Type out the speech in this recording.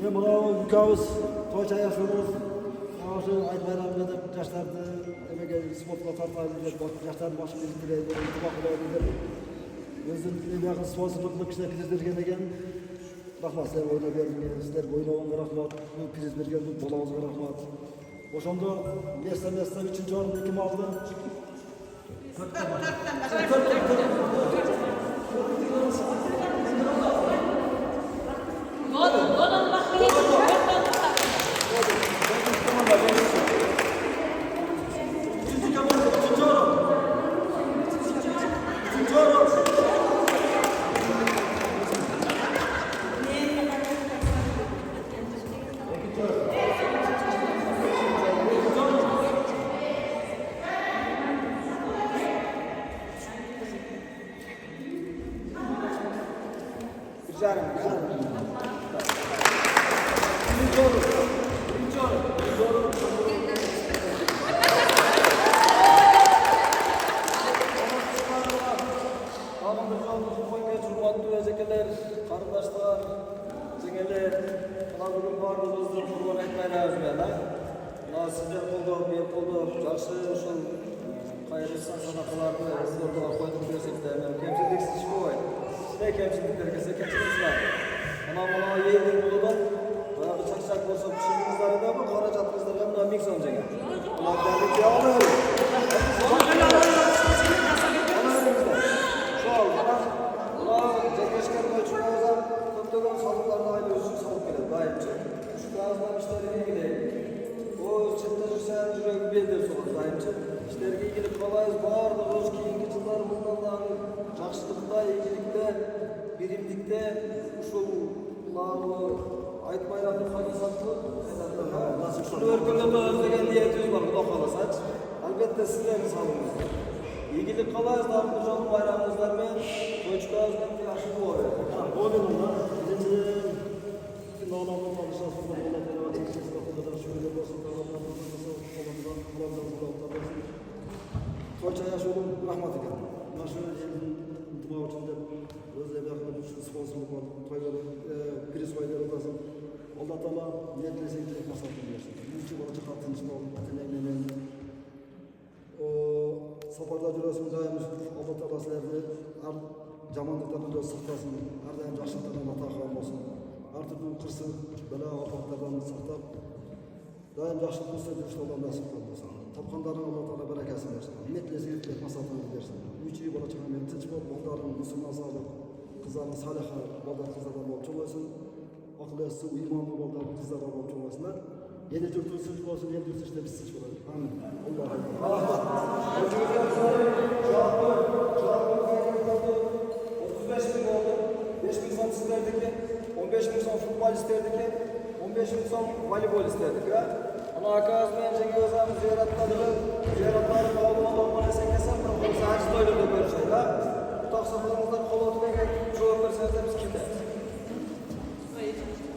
Men buna ukamiz to'ycha yaşıyoruz. Şu ayt bayramında da yaşlardı emeğe sportla tartışıyoruz. Yaşlar başı biriktireydi, itibak olaydı. Özün yakın sponsorlukla kişiler priz bergen eken. Rahmat, sizler oyuna berdiniz, sizler oynaganga rahmat, bu priz bergen bolağınızga rahmat. Oşonda mesle 3-nji orundu kim aldı? Kardeşler, cengeler, bugün bardığımızda kurban etmeyle özmeyla. Sizler oldu, bir oldu, karşı şu kayırırsan sanatlarını orada koyduk diyorsak da kemçiliksiz iş bu var. Ne kemçilikler kese kemçiliksiz var. Ama bana yeğenler buludan, bana bıçak çak olsa pişirdiğinizler de bu kara çatmışlar yanına mix olacak. Ulan derlikçe alır. Şu al, bana cengeçken ölçümlerden köpteğin salıklarına aile ölçüm salık gelir, daimçe. Şu gazdan işlerine ilgili, o çette жүрsen жүрегі белдеп соғады daimçe. İşlerге ilgili kolayız, bardығы өз кейінгі жылдар мындан жақсылықта, игілікте, биримдикте, ушул айт байрамды қадасатлы, шуны өркөндөрдө өздөген ниетибиз бар, Кудай кааласа. Албетте сиздердин салымыңызда. Игілік қалайыз, дағды жолын байрамыңыздармен, тойчукабыздан жакшы болот. Toycha yaşıyorum, rahmat eken. Naşı intiba için de özde bakımda düştü sponsorluk var. Toyları, priz koyları otasın. Allah Teala niyetlese ilgili masrafını versin. Yüzçü olacak altın için oldu. Ateneğinin o safarda jürasın daimiz Allah Teala sizlerdi. Jamanlıklardan göz sırtlasın. Her daim жақсылықтардан Allah taqvam olsun. Artık bu kırsın, bela apaklardan sırtlap. Daim жақсылық üstüne düştü olan nasip olsun. Tapkanların Allah Teala bereketini versin. Niyetlese ilgili masrafını versin. Yüzçü olacak hemen tinç bol, onların Müslüman sağlık, kızların saliha, baldan kızlardan bol çok olsun. Akıl etsi, imanlı baldan kızlardan bol çok olsunlar. Yedi cürtün sıçık olsun, yedi cürtün işte biz sıçık olalım. Amin. Allah'a emanet. 35.000 oldu. 5.000 son sizlerdeki, 15.000 son futbol isterdiki, 15.000 son voleybol isterdik ya. Ama akazmayan cengi özağımız ziyaretleri